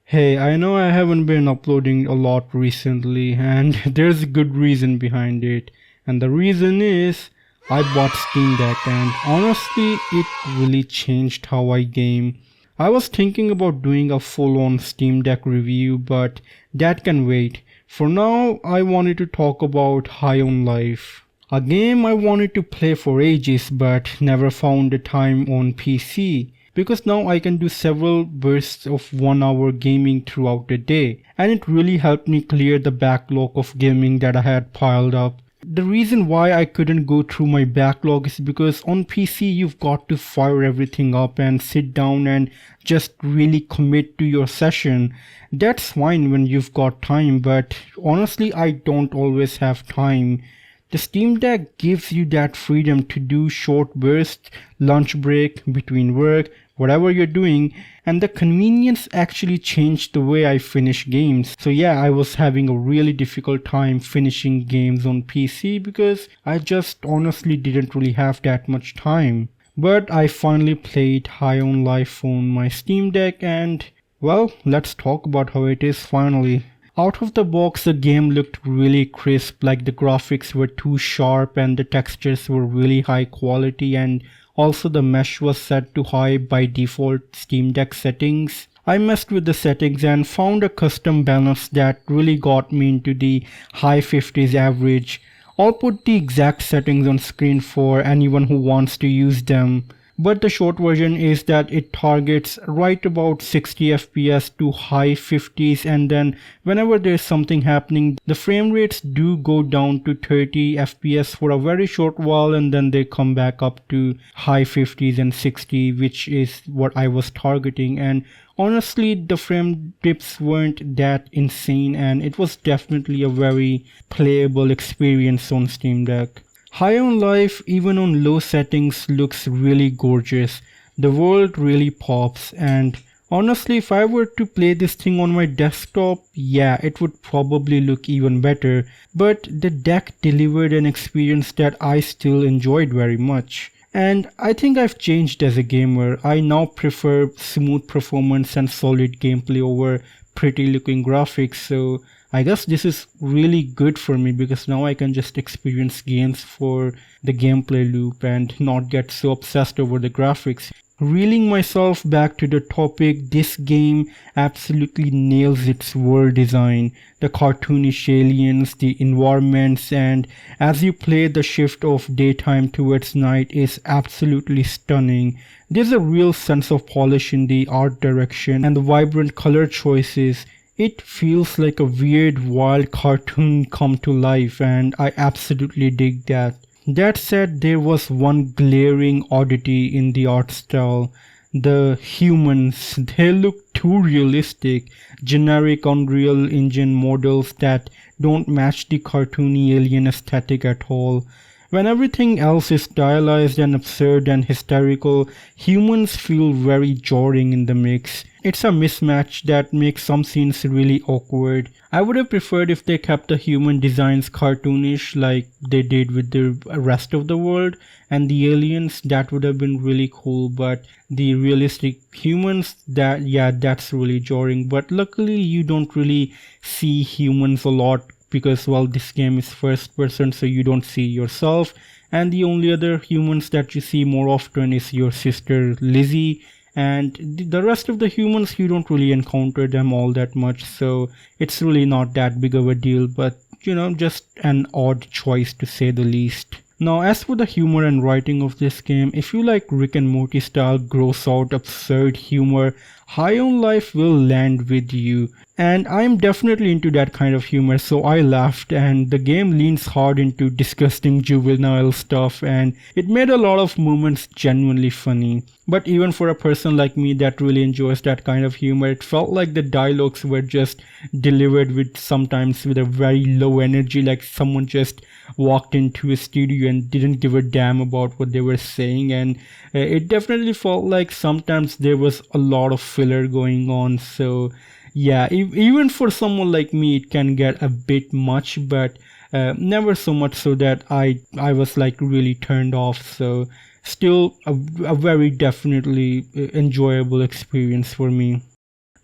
Hey, I know I haven't been uploading a lot recently, and there's a good reason behind it. And the reason is I bought Steam Deck, and honestly, it really changed how I game. I was thinking about doing a full on Steam Deck review, but that can wait. For now, I wanted to talk about High on Life. A game I wanted to play for ages but never found the time on PC because now I can do several bursts of 1 hour gaming throughout the day, and it really helped me clear the backlog of gaming that I had piled up. The reason why I couldn't go through my backlog is because on PC you've got to fire everything up and sit down and just really commit to your session. That's fine when you've got time, but honestly I don't always have time. The Steam Deck gives you that freedom to do short bursts, lunch break, between work, whatever you're doing, and the convenience actually changed the way I finish games. So yeah, I was having a really difficult time finishing games on PC because I just honestly didn't really have that much time. But I finally played High on Life on my Steam Deck and well, let's talk about how it is finally. Out of the box, the game looked really crisp, like the graphics were too sharp and the textures were really high quality, and also the mesh was set to high by default Steam Deck settings. I messed with the settings and found a custom balance that really got me into the high 50s average. I'll put the exact settings on screen for anyone who wants to use them. But the short version is that it targets right about 60 FPS to high 50s, and then whenever there's something happening, the frame rates do go down to 30 FPS for a very short while, and then they come back up to high 50s and 60, which is what I was targeting. And honestly, the frame dips weren't that insane, and it was definitely a very playable experience on Steam Deck. High on Life, even on low settings, looks really gorgeous. The world really pops, and honestly, if I were to play this thing on my desktop, yeah, it would probably look even better. But the deck delivered an experience that I still enjoyed very much. And I think I've changed as a gamer. I now prefer smooth performance and solid gameplay over pretty looking graphics, so I guess this is really good for me because now I can just experience games for the gameplay loop and not get so obsessed over the graphics. Reeling myself back to the topic, this game absolutely nails its world design, the cartoonish aliens, the environments, and as you play, the shift of daytime towards night is absolutely stunning. There's a real sense of polish in the art direction and the vibrant color choices. It feels like a weird, wild cartoon come to life, and I absolutely dig that. That said, there was one glaring oddity in the art style. The humans, they look too realistic, generic Unreal Engine models that don't match the cartoony alien aesthetic at all. When everything else is stylized and absurd and hysterical, humans feel very jarring in the mix. It's a mismatch that makes some scenes really awkward. I would have preferred if they kept the human designs cartoonish like they did with the rest of the world, and the aliens, that would have been really cool, but the realistic humans, that, yeah, that's really jarring. But luckily you don't really see humans a lot because, well, this game is first person, so you don't see yourself, and the only other humans that you see more often is your sister Lizzie, and the rest of the humans you don't really encounter them all that much, so it's really not that big of a deal, but just an odd choice to say the least. Now, as for the humor and writing of this game, if you like Rick and Morty style gross out absurd humor, High on Life will land with you. And I'm definitely into that kind of humor, so I laughed, and the game leans hard into disgusting juvenile stuff, and it made a lot of moments genuinely funny. But even for a person like me that really enjoys that kind of humor, it felt like the dialogues were just delivered with sometimes with a very low energy, like someone just walked into a studio and didn't give a damn about what they were saying, and it definitely felt like sometimes there was a lot of filler going on. So yeah, even for someone like me, it can get a bit much, but never so much so that I was like really turned off. So still a very definitely enjoyable experience for me.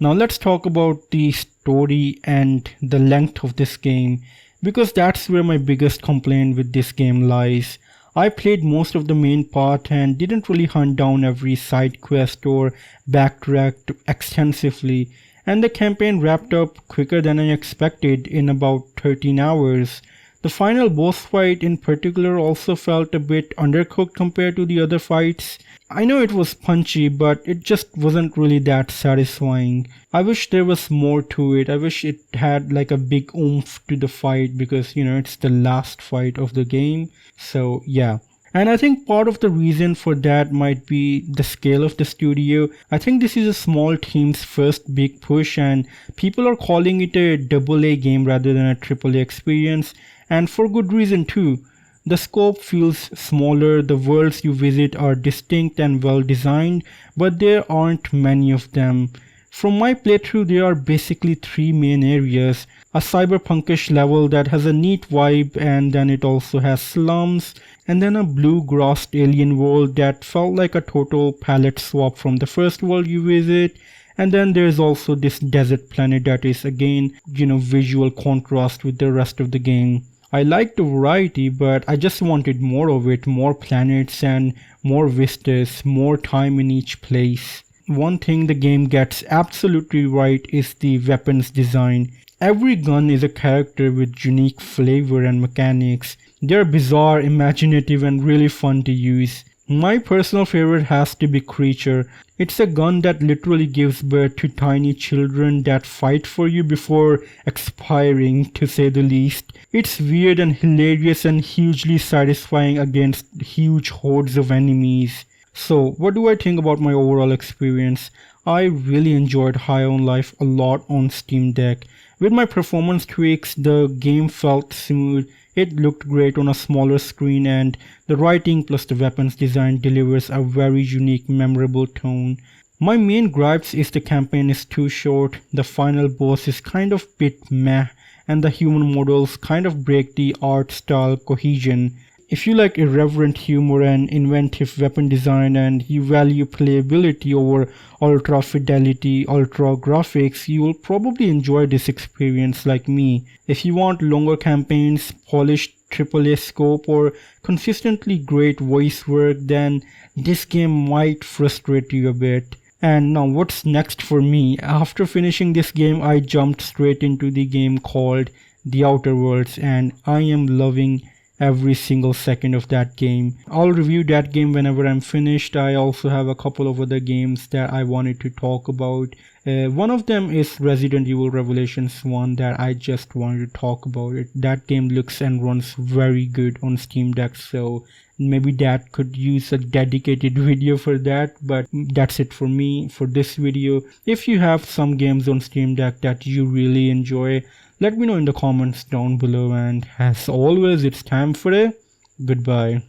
Now let's talk about the story and the length of this game, because that's where my biggest complaint with this game lies. I played most of the main part and didn't really hunt down every side quest or backtracked extensively, and the campaign wrapped up quicker than I expected in about 13 hours. The final boss fight in particular also felt a bit undercooked compared to the other fights. I know it was punchy, but it just wasn't really that satisfying. I wish there was more to it. I wish it had like a big oomph to the fight, because it's the last fight of the game. So yeah. And I think part of the reason for that might be the scale of the studio. I think this is a small team's first big push, and people are calling it a AA game rather than a AAA experience, and for good reason too. The scope feels smaller, the worlds you visit are distinct and well designed, but there aren't many of them. From my playthrough, there are basically three main areas: a cyberpunkish level that has a neat vibe, and then it also has slums, and then a blue-grassed alien world that felt like a total palette swap from the first world you visit, and then there's also this desert planet that is again, visual contrast with the rest of the game. I liked the variety, but I just wanted more of it, more planets and more vistas, more time in each place. One thing the game gets absolutely right is the weapons design. Every gun is a character with unique flavor and mechanics. They're bizarre, imaginative, and really fun to use. My personal favorite has to be Creature. It's a gun that literally gives birth to tiny children that fight for you before expiring, to say the least. It's weird and hilarious and hugely satisfying against huge hordes of enemies. So, what do I think about my overall experience? I really enjoyed High on Life a lot on Steam Deck. With my performance tweaks, the game felt smooth, it looked great on a smaller screen, and the writing plus the weapons design delivers a very unique, memorable tone. My main gripes is the campaign is too short, the final boss is kind of bit meh, and the human models kind of break the art style cohesion. If you like irreverent humor and inventive weapon design, and you value playability over ultra fidelity, ultra graphics, you will probably enjoy this experience like me. If you want longer campaigns, polished AAA scope, or consistently great voice work, then this game might frustrate you a bit. And now what's next for me? After finishing this game, I jumped straight into the game called The Outer Worlds, and I am loving every single second of that game. I'll review that game whenever I'm finished. I also have a couple of other games that I wanted to talk about. One of them is Resident Evil Revelations 1 that I just wanted to talk about it. That game looks and runs very good on Steam Deck, so maybe that could use a dedicated video for that, but that's it for me for this video. If you have some games on Steam Deck that you really enjoy, let me know in the comments down below, and as always, it's time for a goodbye.